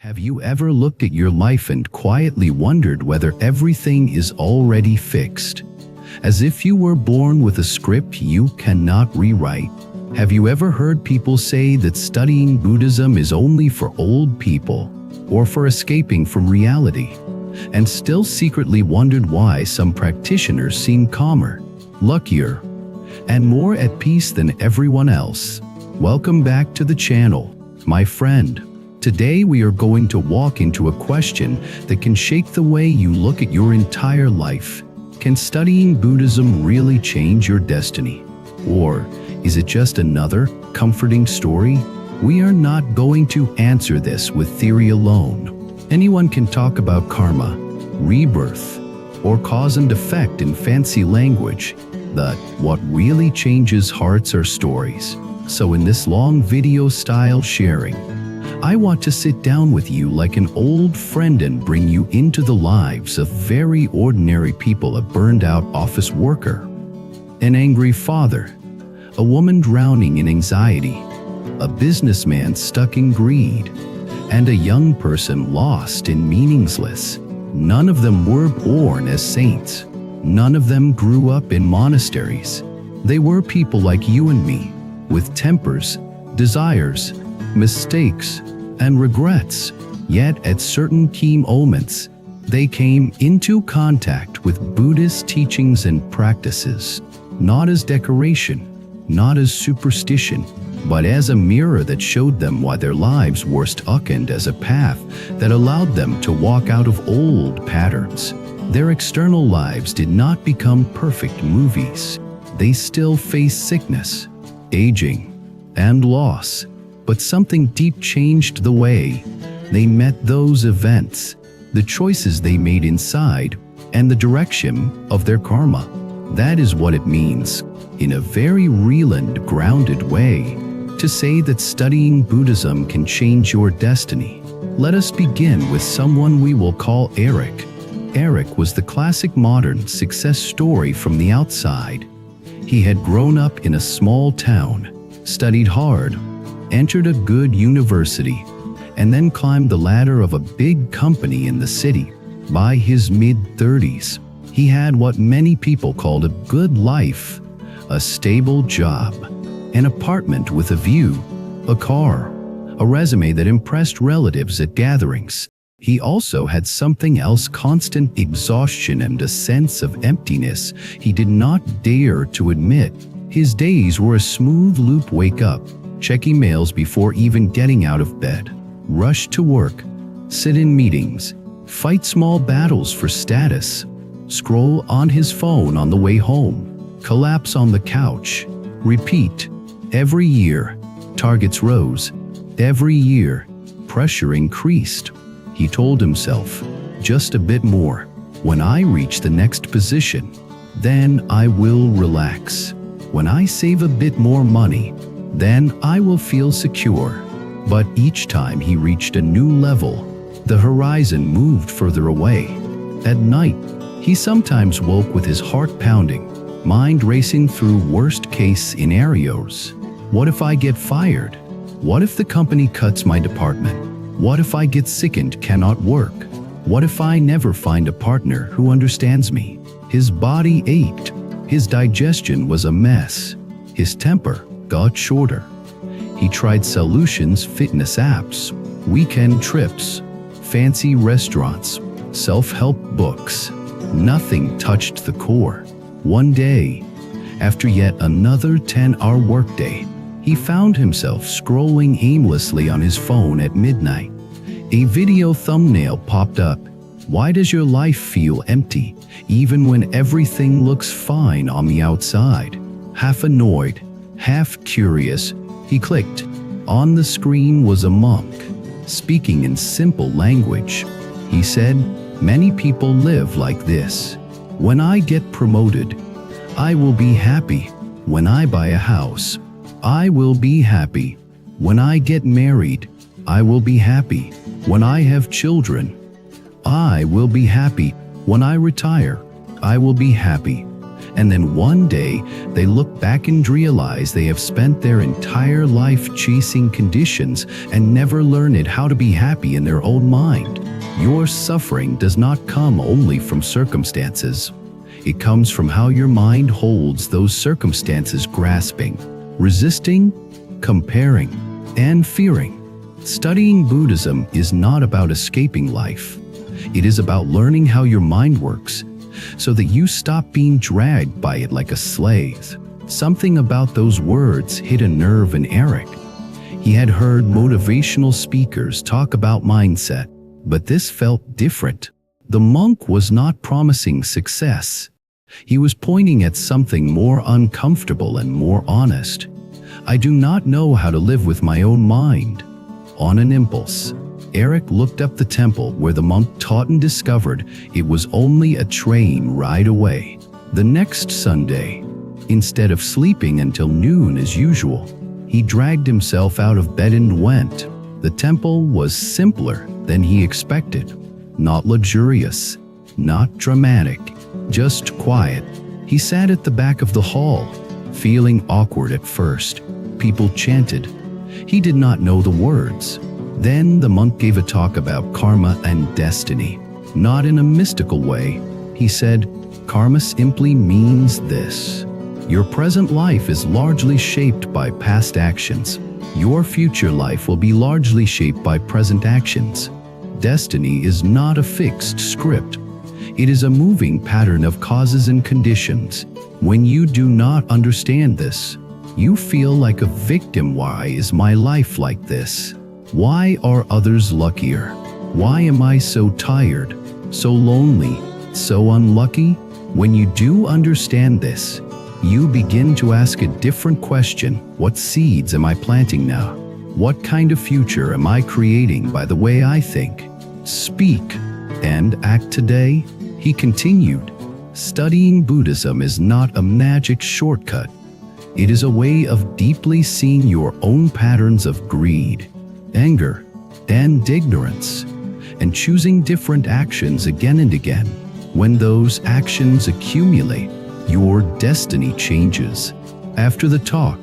Have you ever looked at your life and quietly wondered whether everything is already fixed? As if you were born with a script you cannot rewrite. Have you ever heard people say that studying Buddhism is only for old people, or for escaping from reality? And still secretly wondered why some practitioners seem calmer, luckier, and more at peace than everyone else? Welcome back to the channel, my friend. Today we are going to walk into a question that can shake the way you look at your entire life. Can studying Buddhism really change your destiny? Or is it just another comforting story? We are not going to answer this with theory alone. Anyone can talk about karma, rebirth, or cause and effect in fancy language, but what really changes hearts are stories. So in this long video style sharing, I want to sit down with you like an old friend and bring you into the lives of very ordinary people: a burned-out office worker, an angry father, a woman drowning in anxiety, a businessman stuck in greed, and a young person lost in meaninglessness. None of them were born as saints. None of them grew up in monasteries. They were people like you and me, with tempers, desires, mistakes, and regrets. Yet at certain key moments, they came into contact with Buddhist teachings and practices, not as decoration, not as superstition, but as a mirror that showed them why their lives were stuck, and as a path that allowed them to walk out of old patterns. Their external lives did not become perfect movies. They still faced sickness, aging, and loss. But something deep changed the way they met those events, the choices they made inside, and the direction of their karma. That is what it means, in a very real and grounded way, to say that studying Buddhism can change your destiny. Let us begin with someone we will call Eric. Eric was the classic modern success story from the outside. He had grown up in a small town, studied hard, entered a good university, and then climbed the ladder of a big company in the city. By his mid-30s, he had what many people called a good life, a stable job, an apartment with a view, a car, a resume that impressed relatives at gatherings. He also had something else: constant exhaustion and a sense of emptiness he did not dare to admit. His days were a smooth loop: wake up, check emails before even getting out of bed, rush to work, sit in meetings, fight small battles for status, scroll on his phone on the way home, collapse on the couch, repeat. Every year, targets rose. Every year, pressure increased. He told himself, just a bit more. When I reach the next position, then I will relax. When I save a bit more money, then I will feel secure. But each time he reached a new level, the horizon moved further away. At night, he sometimes woke with his heart pounding, mind racing through worst-case scenarios. What if I get fired? What if the company cuts my department? What if I get sick and cannot work? What if I never find a partner who understands me? His body ached. His digestion was a mess. His temper got shorter. He tried solutions: fitness apps, weekend trips, fancy restaurants, self-help books. Nothing touched the core. One day, after yet another 10-hour workday, he found himself scrolling aimlessly on his phone at midnight. A video thumbnail popped up. Why does your life feel empty, even when everything looks fine on the outside? Half annoyed, half curious, he clicked. On the screen was a monk, speaking in simple language. He said, "Many people live like this. When I get promoted, I will be happy. When I buy a house, I will be happy. When I get married, I will be happy. When I have children, I will be happy. When I retire, I will be happy. And then one day, they look back and realize they have spent their entire life chasing conditions and never learned how to be happy in their own mind. Your suffering does not come only from circumstances. It comes from how your mind holds those circumstances, grasping, resisting, comparing, and fearing. Studying Buddhism is not about escaping life. It is about learning how your mind works, so that you stop being dragged by it like a slave. Something about those words hit a nerve in Eric. He had heard motivational speakers talk about mindset, but this felt different. The monk was not promising success. He was pointing at something more uncomfortable and more honest. I do not know how to live with my own mind. On an impulse, Eric looked up the temple where the monk taught and discovered it was only a train ride away. The next Sunday, instead of sleeping until noon as usual, he dragged himself out of bed and went. The temple was simpler than he expected. Not luxurious, not dramatic, just quiet. He sat at the back of the hall, feeling awkward at first. People chanted. He did not know the words. Then the monk gave a talk about karma and destiny. Not in a mystical way. He said, karma simply means this. Your present life is largely shaped by past actions. Your future life will be largely shaped by present actions. Destiny is not a fixed script. It is a moving pattern of causes and conditions. When you do not understand this, you feel like a victim. Why is my life like this? Why are others luckier? Why am I so tired, so lonely, so unlucky? When you do understand this, you begin to ask a different question. What seeds am I planting now? What kind of future am I creating by the way I think, speak, and act today? He continued, studying Buddhism is not a magic shortcut. It is a way of deeply seeing your own patterns of greed, anger, and ignorance, and choosing different actions again and again. When those actions accumulate, your destiny changes. After the talk,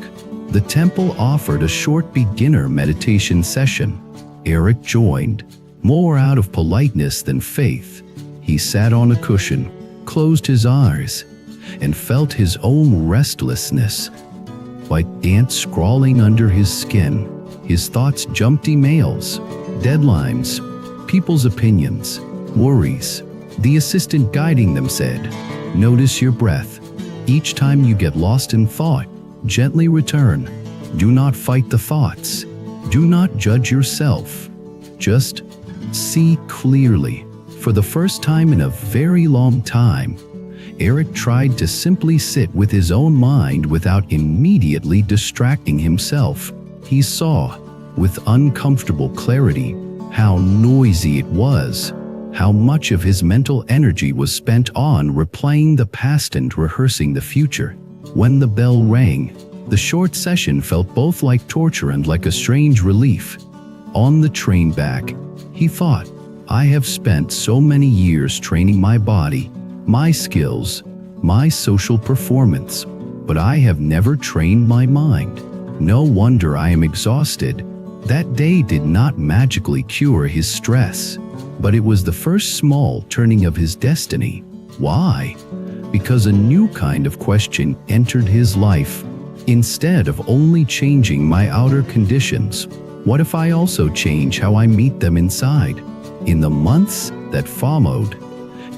the temple offered a short beginner meditation session. Eric joined, more out of politeness than faith. He sat on a cushion, closed his eyes, and felt his own restlessness. White ants crawling under his skin. His thoughts jumped: emails, deadlines, people's opinions, worries. The assistant guiding them said, "Notice your breath. Each time you get lost in thought, gently return. Do not fight the thoughts. Do not judge yourself. Just see clearly." For the first time in a very long time, Eric tried to simply sit with his own mind without immediately distracting himself. He saw, with uncomfortable clarity, how noisy it was, how much of his mental energy was spent on replaying the past and rehearsing the future. When the bell rang, the short session felt both like torture and like a strange relief. On the train back, he thought, I have spent so many years training my body, my skills, my social performance, but I have never trained my mind. No wonder I am exhausted. That day did not magically cure his stress, but it was the first small turning of his destiny. Why? Because a new kind of question entered his life. Instead of only changing my outer conditions, what if I also change how I meet them inside? In the months that followed,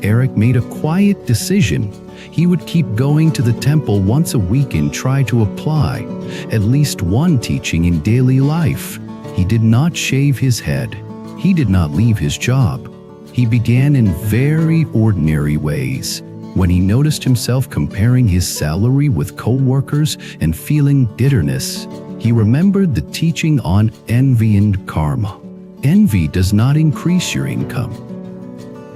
Eric made a quiet decision. He would keep going to the temple once a week and try to apply at least one teaching in daily life. He did not shave his head. He did not leave his job. He began in very ordinary ways. When he noticed himself comparing his salary with co-workers and feeling bitterness, he remembered the teaching on envy and karma. Envy does not increase your income.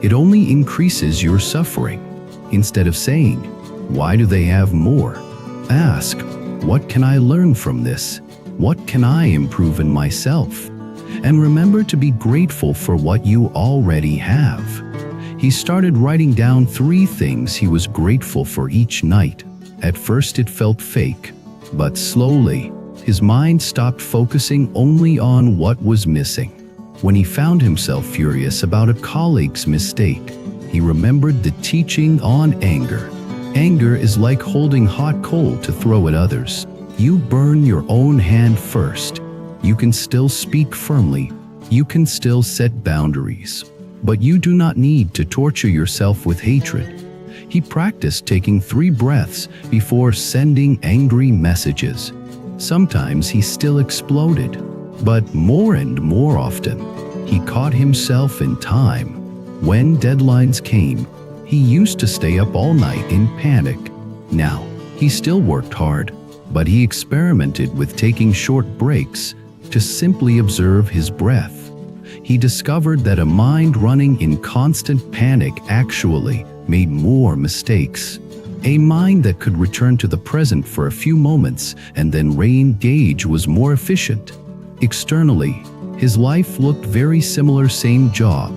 It only increases your suffering. Instead of saying, why do they have more? Ask, what can I learn from this? What can I improve in myself? And remember to be grateful for what you already have. He started writing down 3 things he was grateful for each night. At first it felt fake, but slowly, his mind stopped focusing only on what was missing. When he found himself furious about a colleague's mistake, he remembered the teaching on anger. Anger is like holding hot coal to throw at others. You burn your own hand first. You can still speak firmly. You can still set boundaries. But you do not need to torture yourself with hatred. He practiced taking 3 breaths before sending angry messages. Sometimes he still exploded, but more and more often, he caught himself in time. When deadlines came, he used to stay up all night in panic. Now, he still worked hard, but he experimented with taking short breaks to simply observe his breath. He discovered that a mind running in constant panic actually made more mistakes. A mind that could return to the present for a few moments and then re-engage was more efficient. Externally, his life looked very similar, same job,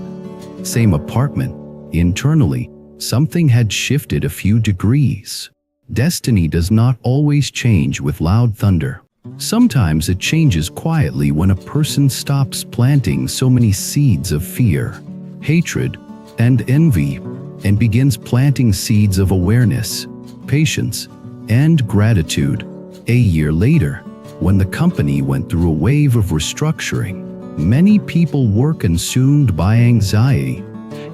same apartment. Internally, something had shifted a few degrees. Destiny does not always change with loud thunder. Sometimes it changes quietly when a person stops planting so many seeds of fear, hatred, and envy, and begins planting seeds of awareness, patience, and gratitude. A year later, when the company went through a wave of restructuring, many people were consumed by anxiety.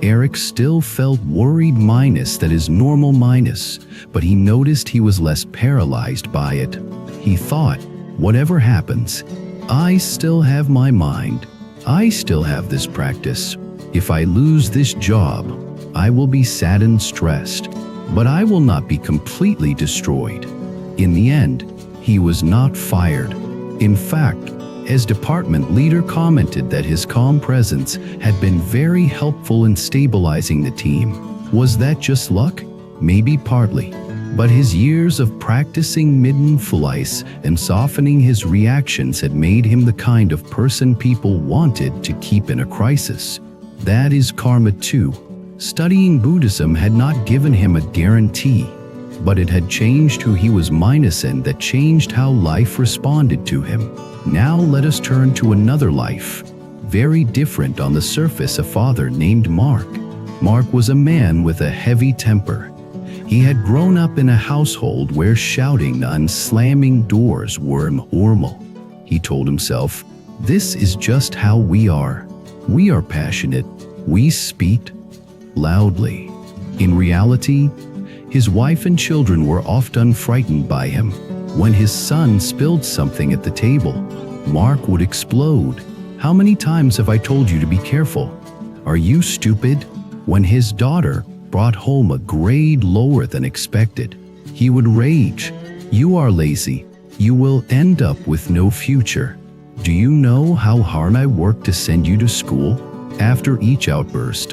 Eric still felt worried minus that is normal minus, but he noticed he was less paralyzed by it. He thought, whatever happens, I still have my mind. I still have this practice. If I lose this job, I will be sad and stressed, but I will not be completely destroyed. In the end, he was not fired. In fact, his department leader commented that his calm presence had been very helpful in stabilizing the team. Was that just luck? Maybe partly. But his years of practicing mindfulness and softening his reactions had made him the kind of person people wanted to keep in a crisis. That is karma too. Studying Buddhism had not given him a guarantee, but it had changed who he was minus, and that changed how life responded to him. Now let us turn to another life, very different on the surface. A father named Mark. Mark was a man with a heavy temper. He had grown up in a household where shouting and slamming doors were normal. He told himself, this is just how we are. We are passionate. We speak loudly. In reality, his wife and children were often frightened by him. When his son spilled something at the table, Mark would explode. How many times have I told you to be careful? Are you stupid? When his daughter brought home a grade lower than expected, he would rage. You are lazy. You will end up with no future. Do you know how hard I worked to send you to school? After each outburst,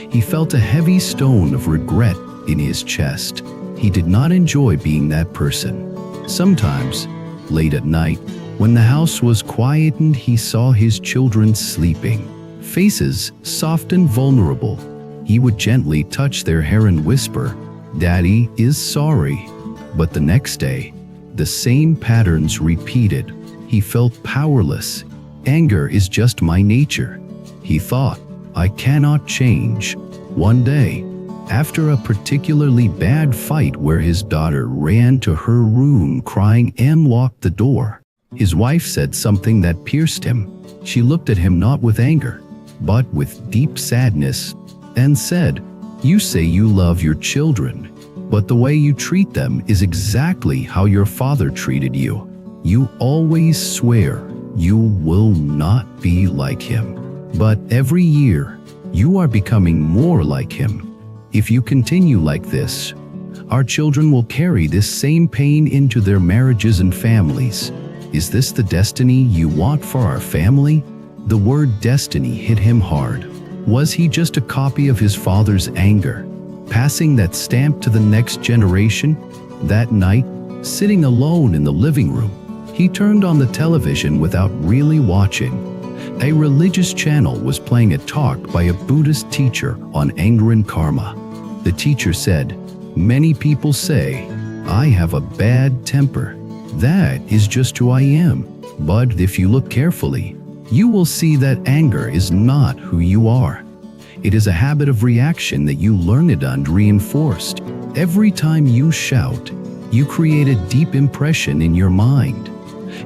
he felt a heavy stone of regret in his chest. He did not enjoy being that person. Sometimes, late at night, when the house was quiet and he saw his children sleeping, faces soft and vulnerable, he would gently touch their hair and whisper, "Daddy is sorry." But the next day, the same patterns repeated. He felt powerless. Anger is just my nature, he thought. I cannot change. One day, after a particularly bad fight where his daughter ran to her room crying and locked the door, his wife said something that pierced him. She looked at him not with anger, but with deep sadness, and said, "You say you love your children, but the way you treat them is exactly how your father treated you. You always swear you will not be like him. But every year, you are becoming more like him. If you continue like this, our children will carry this same pain into their marriages and families. Is this the destiny you want for our family?" The word destiny hit him hard. Was he just a copy of his father's anger, passing that stamp to the next generation? That night, sitting alone in the living room, he turned on the television without really watching. A religious channel was playing a talk by a Buddhist teacher on anger and karma. The teacher said, "Many people say, I have a bad temper. That is just who I am. But if you look carefully, you will see that anger is not who you are. It is a habit of reaction that you learned and reinforced. Every time you shout, you create a deep impression in your mind.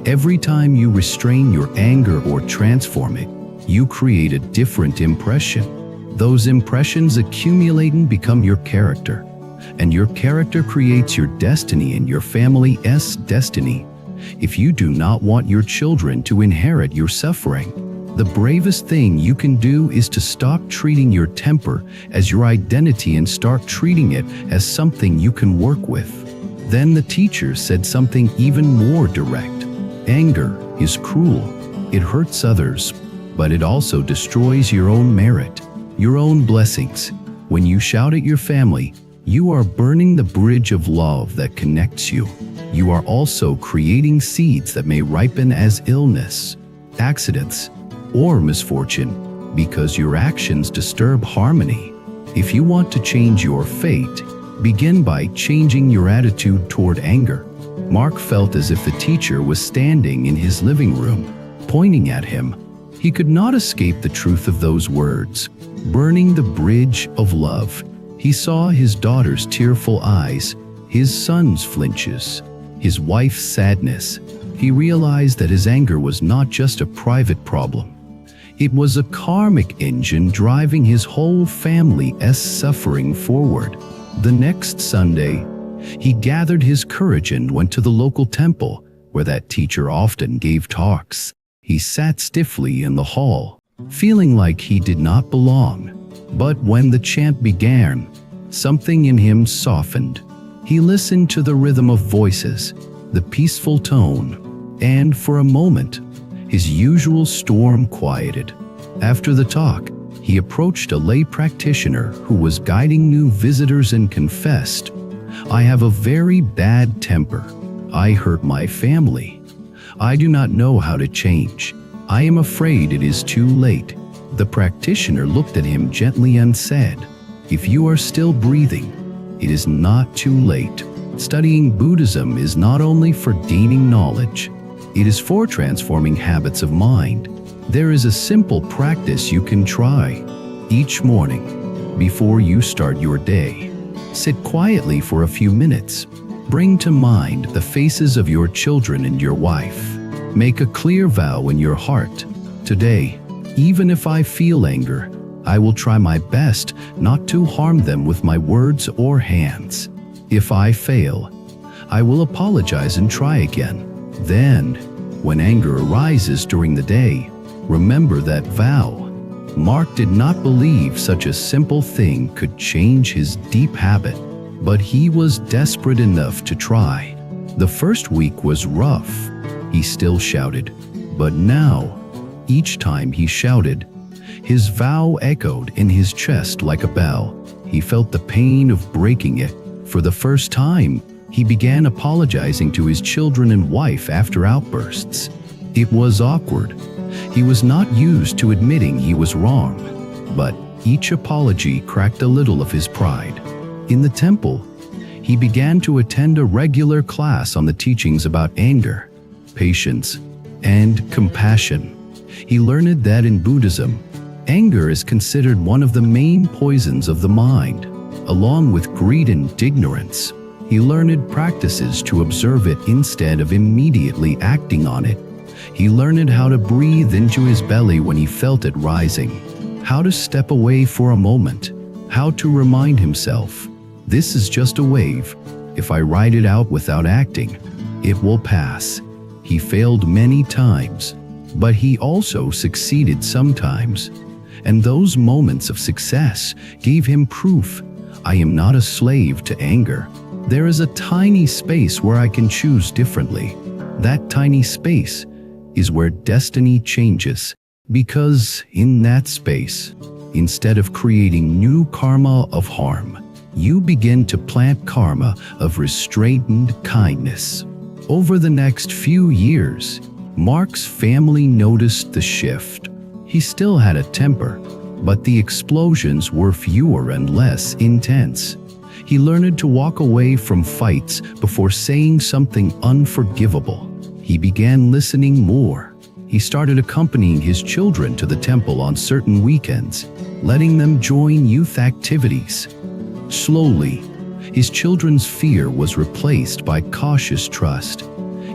Every time you restrain your anger or transform it, you create a different impression. Those impressions accumulate and become your character. And your character creates your destiny and your family's destiny. If you do not want your children to inherit your suffering, the bravest thing you can do is to stop treating your temper as your identity and start treating it as something you can work with." Then the teacher said something even more direct. Anger is cruel. It hurts others, but it also destroys your own merit, your own blessings. When you shout at your family, you are burning the bridge of love that connects you. You are also creating seeds that may ripen as illness, accidents, or misfortune, because your actions disturb harmony. If you want to change your fate, begin by changing your attitude toward anger. Mark felt as if the teacher was standing in his living room, pointing at him. He could not escape the truth of those words, burning the bridge of love. He saw his daughter's tearful eyes, his son's flinches, his wife's sadness. He realized that his anger was not just a private problem. It was a karmic engine driving his whole family's suffering forward. The next Sunday, he gathered his courage and went to the local temple, where that teacher often gave talks. He sat stiffly in the hall, feeling like he did not belong. But when the chant began, something in him softened. He listened to the rhythm of voices, the peaceful tone, and for a moment, his usual storm quieted. After the talk, he approached a lay practitioner who was guiding new visitors and confessed, "I have a very bad temper. I hurt my family. I do not know how to change. I am afraid it is too late." The practitioner looked at him gently and said, "If you are still breathing, it is not too late." Studying Buddhism is not only for gaining knowledge, it is for transforming habits of mind. There is a simple practice you can try. Each morning, before you start your day, sit quietly for a few minutes. Bring to mind the faces of your children and your wife. Make a clear vow in your heart. Today, even if I feel anger, I will try my best not to harm them with my words or hands. If I fail, I will apologize and try again. Then, when anger arises during the day, remember that vow. Mark did not believe such a simple thing could change his deep habit, but he was desperate enough to try. The first week was rough. He still shouted, but now, each time he shouted, his vow echoed in his chest like a bell. He felt the pain of breaking it. For the first time, he began apologizing to his children and wife after outbursts. It was awkward. He was not used to admitting he was wrong, but each apology cracked a little of his pride. In the temple, he began to attend a regular class on the teachings about anger, patience, and compassion. He learned that in Buddhism, anger is considered one of the main poisons of the mind, along with greed and ignorance. He learned practices to observe it instead of immediately acting on it. He learned how to breathe into his belly when he felt it rising, how to step away for a moment, how to remind himself, "This is just a wave. If I ride it out without acting, it will pass." He failed many times, but he also succeeded sometimes. And those moments of success gave him proof. I am not a slave to anger. There is a tiny space where I can choose differently. That tiny space is where destiny changes, because in that space, instead of creating new karma of harm, you begin to plant karma of restraint and kindness. Over the next few years, Mark's family noticed the shift. He still had a temper, but the explosions were fewer and less intense. He learned to walk away from fights before saying something unforgivable. He began listening more. He started accompanying his children to the temple on certain weekends, letting them join youth activities. Slowly, his children's fear was replaced by cautious trust.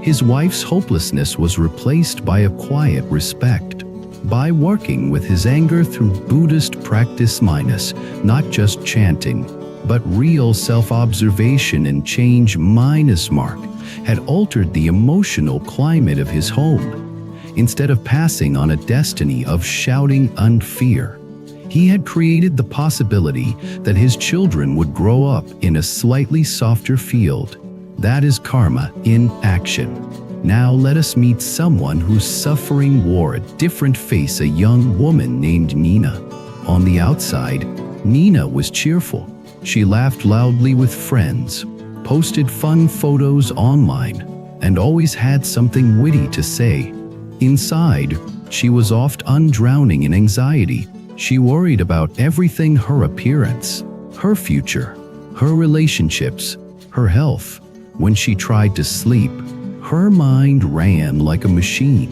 His wife's hopelessness was replaced by a quiet respect. By working with his anger through Buddhist practice minus, not just chanting, but real self-observation and change minus Mark had altered the emotional climate of his home. Instead of passing on a destiny of shouting and fear, he had created the possibility that his children would grow up in a slightly softer field. That is karma in action. Now let us meet someone whose suffering wore a different face, a young woman named Nina. On the outside, Nina was cheerful. She laughed loudly with friends, posted fun photos online, and always had something witty to say. Inside, she was often drowning in anxiety. She worried about everything: her appearance, her future, her relationships, her health. When she tried to sleep, her mind ran like a machine.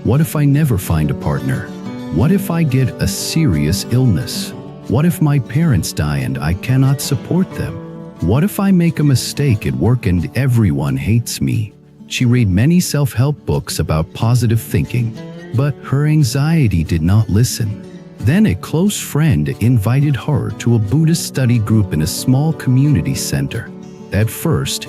What if I never find a partner? What if I get a serious illness? What if my parents die and I cannot support them? What if I make a mistake at work and everyone hates me? She read many self-help books about positive thinking, but her anxiety did not listen. Then a close friend invited her to a Buddhist study group in a small community center. At first,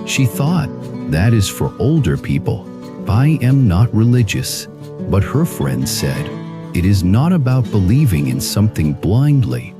she thought, that is for older people. I am not religious. But her friend said, it is not about believing in something blindly.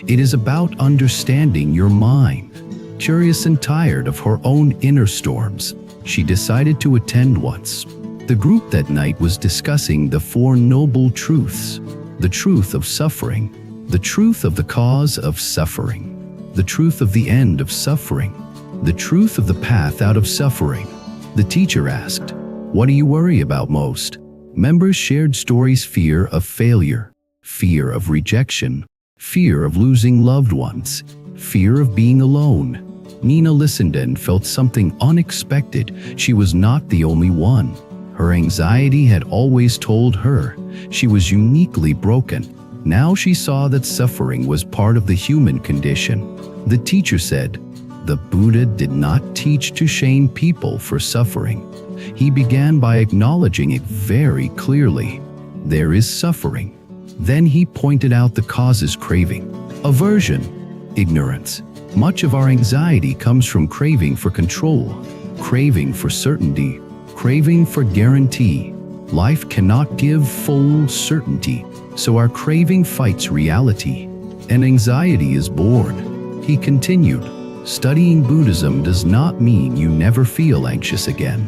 It is about understanding your mind. Curious and tired of her own inner storms, she decided to attend once. The group that night was discussing the Four Noble Truths: the truth of suffering, the truth of the cause of suffering, the truth of the end of suffering, the truth of the path out of suffering. The teacher asked, what do you worry about most? Members shared stories: fear of failure, fear of rejection, fear of losing loved ones, fear of being alone. Nina listened and felt something unexpected. She was not the only one. Her anxiety had always told her she was uniquely broken. Now she saw that suffering was part of the human condition. The teacher said, the Buddha did not teach to shame people for suffering. He began by acknowledging it very clearly. There is suffering. Then he pointed out the causes: craving, aversion, ignorance. Much of our anxiety comes from craving for control, craving for certainty, craving for guarantee. Life cannot give full certainty, so our craving fights reality, and anxiety is born. He continued, studying Buddhism does not mean you never feel anxious again.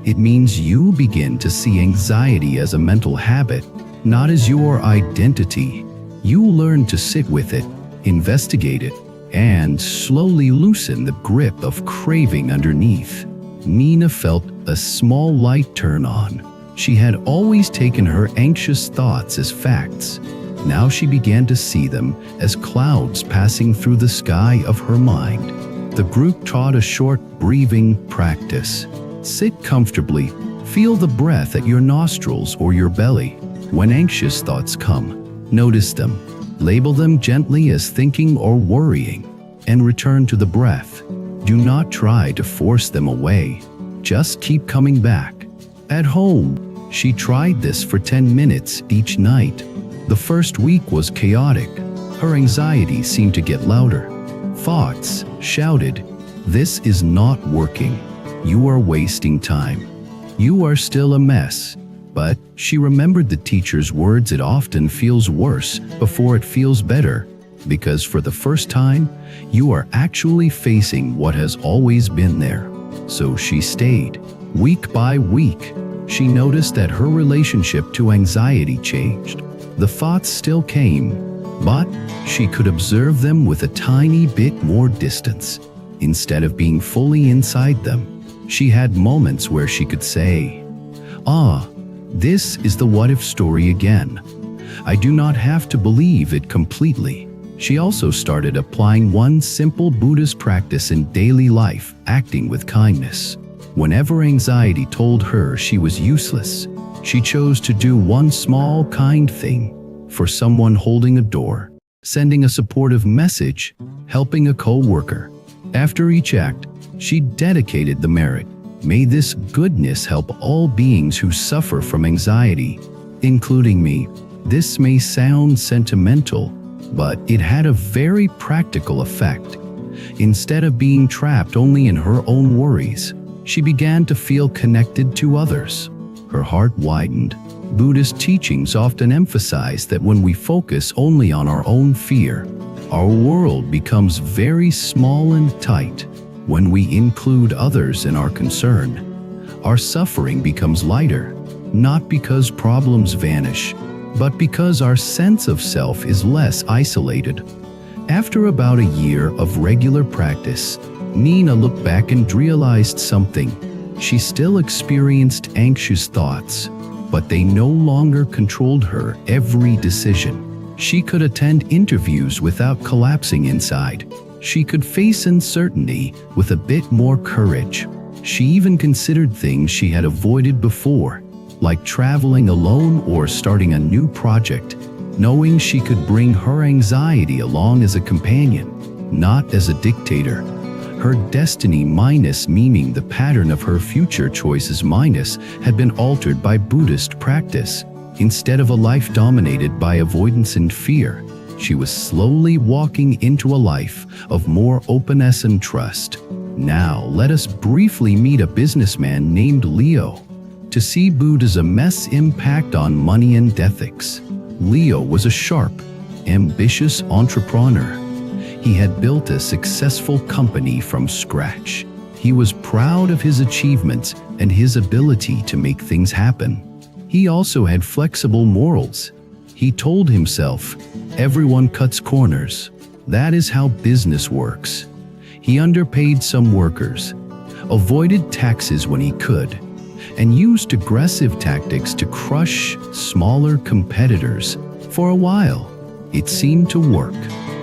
It means you begin to see anxiety as a mental habit, not as your identity. You learn to sit with it, investigate it, and slowly loosen the grip of craving underneath. Nina felt a small light turn on. She had always taken her anxious thoughts as facts. Now she began to see them as clouds passing through the sky of her mind. The group taught a short breathing practice. Sit comfortably, feel the breath at your nostrils or your belly. When anxious thoughts come, notice them, label them gently as thinking or worrying, and return to the breath. Do not try to force them away. Just keep coming back. At home, she tried this for 10 minutes each night. The first week was chaotic. Her anxiety seemed to get louder. Thoughts shouted, "This is not working. You are wasting time. You are still a mess." But she remembered the teacher's words, "It often feels worse before it feels better, because for the first time, you are actually facing what has always been there." So she stayed. Week by week, she noticed that her relationship to anxiety changed. The thoughts still came, but she could observe them with a tiny bit more distance. Instead of being fully inside them, she had moments where she could say, This is the what-if story again. I do not have to believe it completely. She also started applying one simple Buddhist practice in daily life, acting with kindness. Whenever anxiety told her she was useless, she chose to do one small kind thing for someone holding a door, sending a supportive message, helping a co-worker. After each act, she dedicated the merit. May this goodness help all beings who suffer from anxiety, including me. This may sound sentimental, but it had a very practical effect. Instead of being trapped only in her own worries, she began to feel connected to others. Her heart widened. Buddhist teachings often emphasize that when we focus only on our own fear, our world becomes very small and tight. When we include others in our concern, our suffering becomes lighter, not because problems vanish, but because our sense of self is less isolated. After about a year of regular practice, Nina looked back and realized something. She still experienced anxious thoughts, but they no longer controlled her every decision. She could attend interviews without collapsing inside. She could face uncertainty with a bit more courage. She even considered things she had avoided before, like traveling alone or starting a new project, knowing she could bring her anxiety along as a companion, not as a dictator. Her destiny minus, meaning the pattern of her future choices minus, had been altered by Buddhist practice. Instead of a life dominated by avoidance and fear, she was slowly walking into a life of more openness and trust. Now, let us briefly meet a businessman named Leo to see Buddhism's impact on money and ethics. Leo was a sharp, ambitious entrepreneur. He had built a successful company from scratch. He was proud of his achievements and his ability to make things happen. He also had flexible morals. He told himself, "Everyone cuts corners. That is how business works." He underpaid some workers, avoided taxes when he could, and used aggressive tactics to crush smaller competitors. For a while, it seemed to work.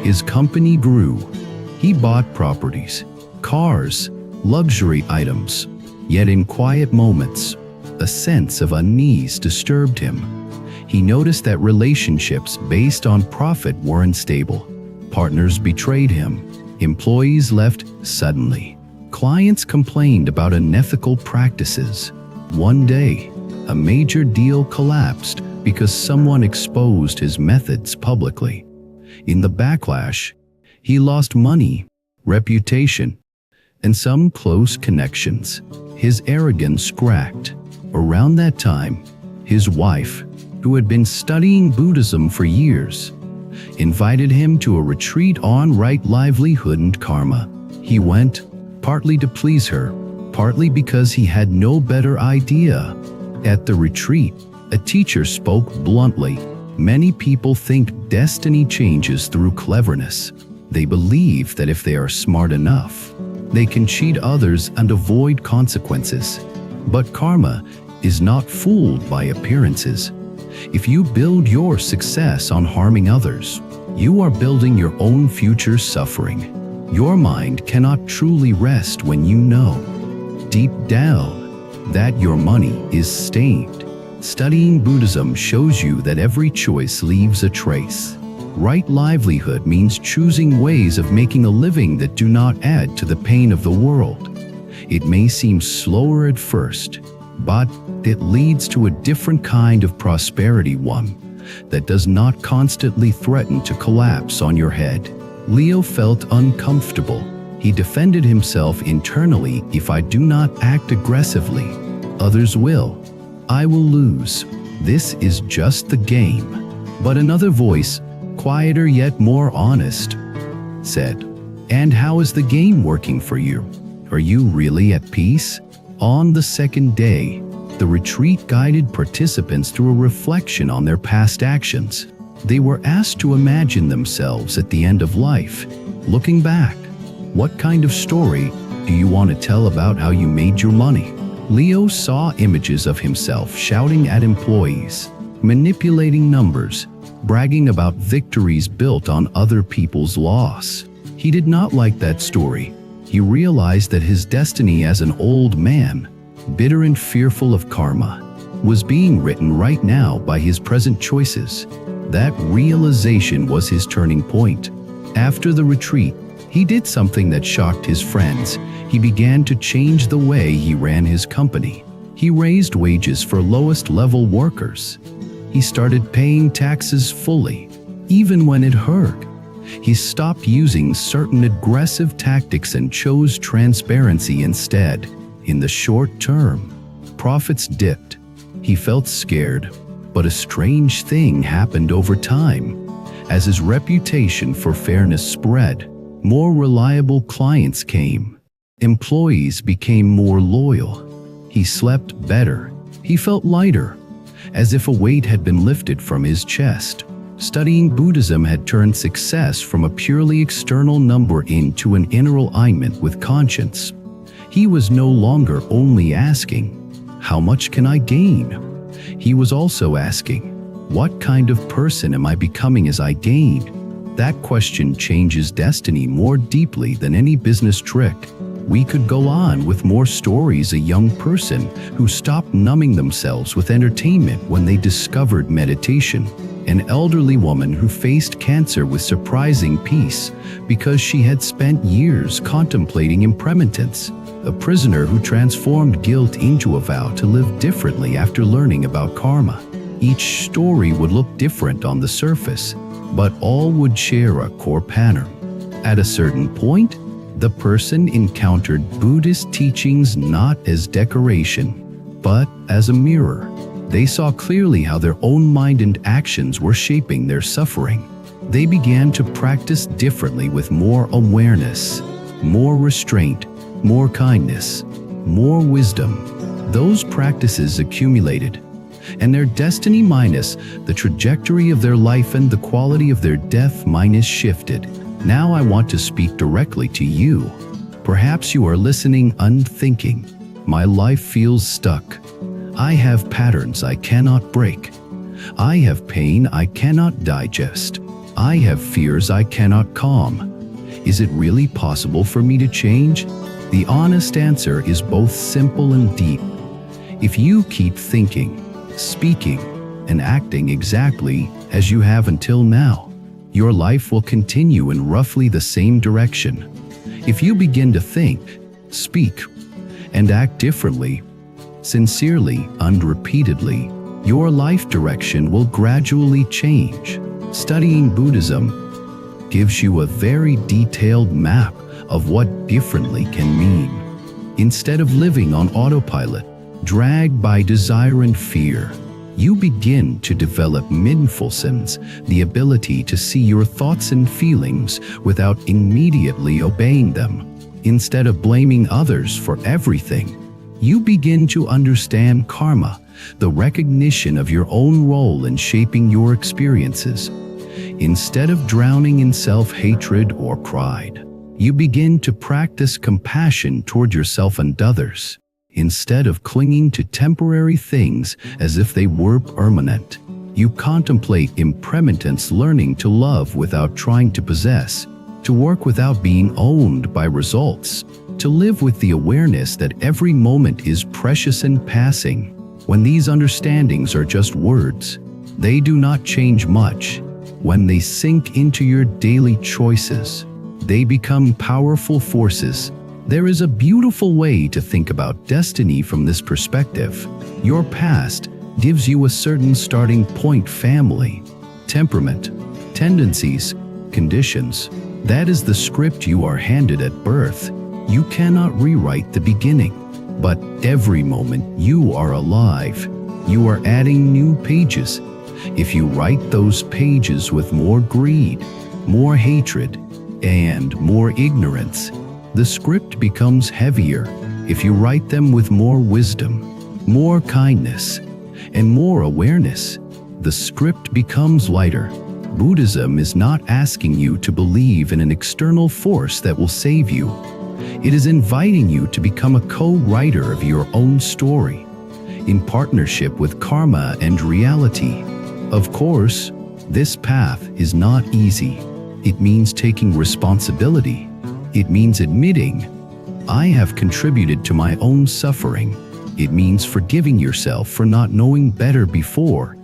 His company grew. He bought properties, cars, luxury items. Yet in quiet moments, a sense of unease disturbed him. He noticed that relationships based on profit were unstable. Partners betrayed him. Employees left suddenly. Clients complained about unethical practices. One day, a major deal collapsed because someone exposed his methods publicly. In the backlash, he lost money, reputation, and some close connections. His arrogance cracked. Around that time, his wife, who had been studying Buddhism for years, invited him to a retreat on right livelihood and karma. He went, partly to please her, partly because he had no better idea. At the retreat, a teacher spoke bluntly. Many people think destiny changes through cleverness. They believe that if they are smart enough, they can cheat others and avoid consequences. But karma is not fooled by appearances. If you build your success on harming others, you are building your own future suffering. Your mind cannot truly rest when you know, deep down, that your money is stained. Studying Buddhism shows you that every choice leaves a trace. Right livelihood means choosing ways of making a living that do not add to the pain of the world. It may seem slower at first, but it leads to a different kind of prosperity, one that does not constantly threaten to collapse on your head. Leo felt uncomfortable. He defended himself internally. If I do not act aggressively, others will. I will lose. This is just the game. But another voice, quieter yet more honest, said, "And how is the game working for you? Are you really at peace?" On the second day, the retreat guided participants through a reflection on their past actions. They were asked to imagine themselves at the end of life, looking back. What kind of story do you want to tell about how you made your money? Leo saw images of himself shouting at employees, manipulating numbers, bragging about victories built on other people's loss. He did not like that story. He realized that his destiny as an old man, bitter and fearful of karma, was being written right now by his present choices. That realization was his turning point. After the retreat, he did something that shocked his friends. He began to change the way he ran his company. He raised wages for lowest-level workers. He started paying taxes fully, even when it hurt. He stopped using certain aggressive tactics and chose transparency instead. In the short term, profits dipped. He felt scared, but a strange thing happened over time. As his reputation for fairness spread, more reliable clients came. Employees became more loyal. He slept better. He felt lighter, as if a weight had been lifted from his chest. Studying Buddhism had turned success from a purely external number into an inner alignment with conscience. He was no longer only asking, "How much can I gain?" He was also asking, "What kind of person am I becoming as I gain?" That question changes destiny more deeply than any business trick. We could go on with more stories. A young person who stopped numbing themselves with entertainment when they discovered meditation. An elderly woman who faced cancer with surprising peace because she had spent years contemplating impermanence. A prisoner who transformed guilt into a vow to live differently after learning about karma. Each story would look different on the surface, but all would share a core pattern. At a certain point, the person encountered Buddhist teachings not as decoration, but as a mirror. They saw clearly how their own mind and actions were shaping their suffering. They began to practice differently with more awareness, more restraint, more kindness, more wisdom. Those practices accumulated, and their destiny minus the trajectory of their life and the quality of their death minus shifted. Now I want to speak directly to you. Perhaps you are listening unthinking. My life feels stuck. I have patterns I cannot break. I have pain I cannot digest. I have fears I cannot calm. Is it really possible for me to change? The honest answer is both simple and deep. If you keep thinking, speaking, and acting exactly as you have until now, your life will continue in roughly the same direction. If you begin to think, speak, and act differently, sincerely and repeatedly, your life direction will gradually change. Studying Buddhism gives you a very detailed map of what differently can mean. Instead of living on autopilot, dragged by desire and fear, you begin to develop mindfulness, the ability to see your thoughts and feelings without immediately obeying them. Instead of blaming others for everything, you begin to understand karma, the recognition of your own role in shaping your experiences. Instead of drowning in self-hatred or pride, you begin to practice compassion toward yourself and others. Instead of clinging to temporary things as if they were permanent, you contemplate impermanence, learning to love without trying to possess, to work without being owned by results, to live with the awareness that every moment is precious and passing. When these understandings are just words, they do not change much. When they sink into your daily choices, they become powerful forces. There is a beautiful way to think about destiny from this perspective. Your past gives you a certain starting point: family, temperament, tendencies, conditions. That is the script you are handed at birth. You cannot rewrite the beginning, but every moment you are alive, you are adding new pages. If you write those pages with more greed, more hatred, and more ignorance, the script becomes heavier. If you write them with more wisdom, more kindness, and more awareness, the script becomes lighter. Buddhism is not asking you to believe in an external force that will save you. It is inviting you to become a co-writer of your own story, in partnership with karma and reality. Of course, this path is not easy. It means taking responsibility. It means admitting, I have contributed to my own suffering. It means forgiving yourself for not knowing better before,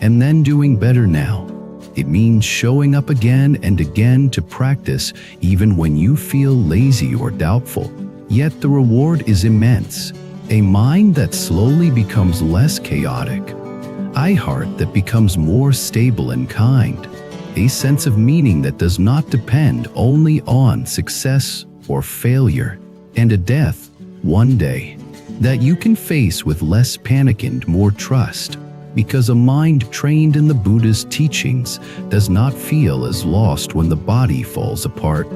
and then doing better now. It means showing up again and again to practice even when you feel lazy or doubtful. Yet the reward is immense. A mind that slowly becomes less chaotic. A heart that becomes more stable and kind. A sense of meaning that does not depend only on success or failure. And a death, one day, that you can face with less panic and more trust. Because a mind trained in the Buddha's teachings does not feel as lost when the body falls apart.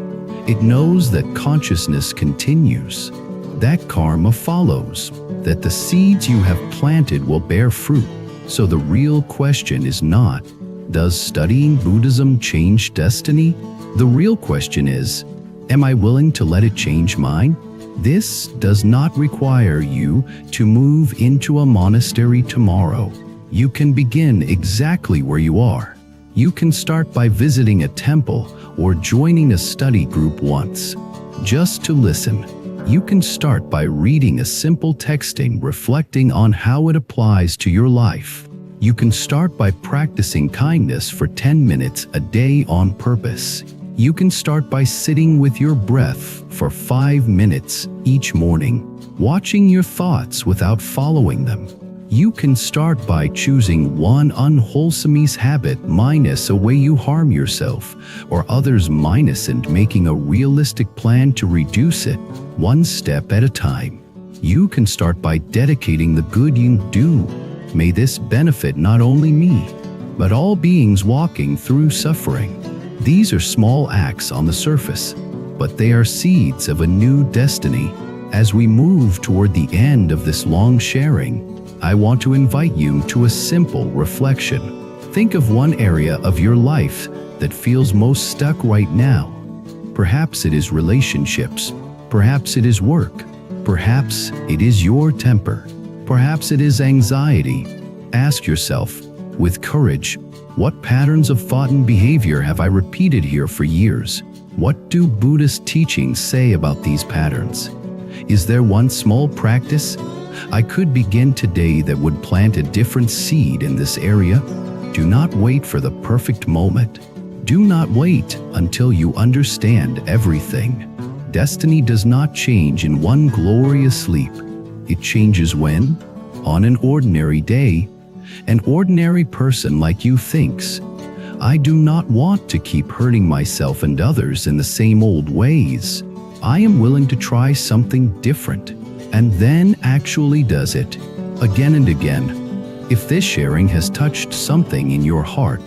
It knows that consciousness continues, that karma follows, that the seeds you have planted will bear fruit. So the real question is not, does studying Buddhism change destiny? The real question is, am I willing to let it change mine? This does not require you to move into a monastery tomorrow. You can begin exactly where you are. You can start by visiting a temple or joining a study group once, just to listen. You can start by reading a simple texting reflecting on how it applies to your life. You can start by practicing kindness for 10 minutes a day on purpose. You can start by sitting with your breath for 5 minutes each morning, watching your thoughts without following them. You can start by choosing one unwholesome habit minus a way you harm yourself or others minus and making a realistic plan to reduce it, one step at a time. You can start by dedicating the good you do. May this benefit not only me, but all beings walking through suffering. These are small acts on the surface, but they are seeds of a new destiny. As we move toward the end of this long sharing, I want to invite you to a simple reflection. Think of one area of your life that feels most stuck right now. Perhaps it is relationships. Perhaps it is work. Perhaps it is your temper. Perhaps it is anxiety. Ask yourself, with courage, what patterns of thought and behavior have I repeated here for years? What do Buddhist teachings say about these patterns? Is there one small practice I could begin today that would plant a different seed in this area? Do not wait for the perfect moment. Do not wait until you understand everything. Destiny does not change in one glorious leap. It changes when, on an ordinary day, an ordinary person like you thinks, I do not want to keep hurting myself and others in the same old ways. I am willing to try something different. And then actually does it, again and again. If this sharing has touched something in your heart,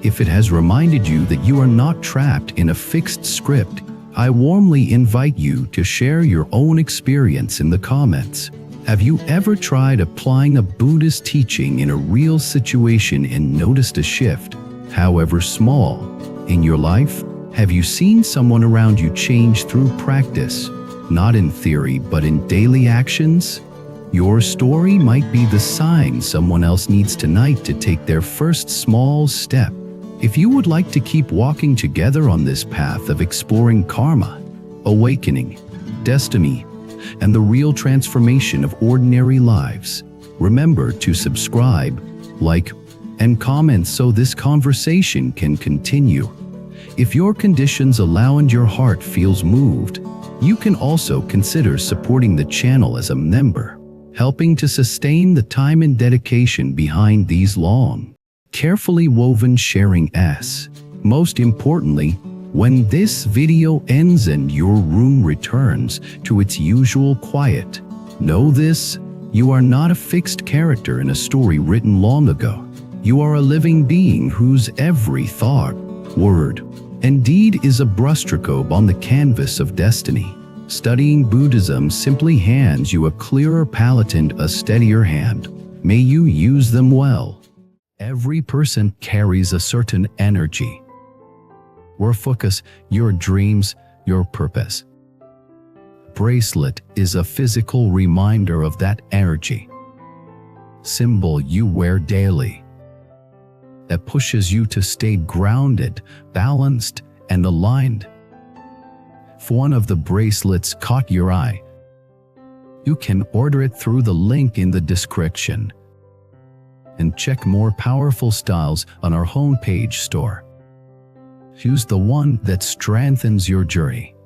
if it has reminded you that you are not trapped in a fixed script, I warmly invite you to share your own experience in the comments. Have you ever tried applying a Buddhist teaching in a real situation and noticed a shift, however small, in your life? Have you seen someone around you change through practice? Not in theory, but in daily actions? Your story might be the sign someone else needs tonight to take their first small step. If you would like to keep walking together on this path of exploring karma, awakening, destiny, and the real transformation of ordinary lives, remember to subscribe, like, and comment so this conversation can continue. If your conditions allow and your heart feels moved, you can also consider supporting the channel as a member, helping to sustain the time and dedication behind these long, carefully woven sharings. Most importantly, when this video ends and your room returns to its usual quiet, know this: you are not a fixed character in a story written long ago. You are a living being whose every thought, word, and deed is a brushstroke on the canvas of destiny. Studying Buddhism simply hands you a clearer palette and a steadier hand. May you use them well. Every person carries a certain energy. Your focus, your dreams, your purpose. bracelet is a physical reminder of that energy. Symbol you wear daily that pushes you to stay grounded, balanced, and aligned. If one of the bracelets caught your eye, you can order it through the link in the description and check more powerful styles on our homepage store. Choose the one that strengthens your journey.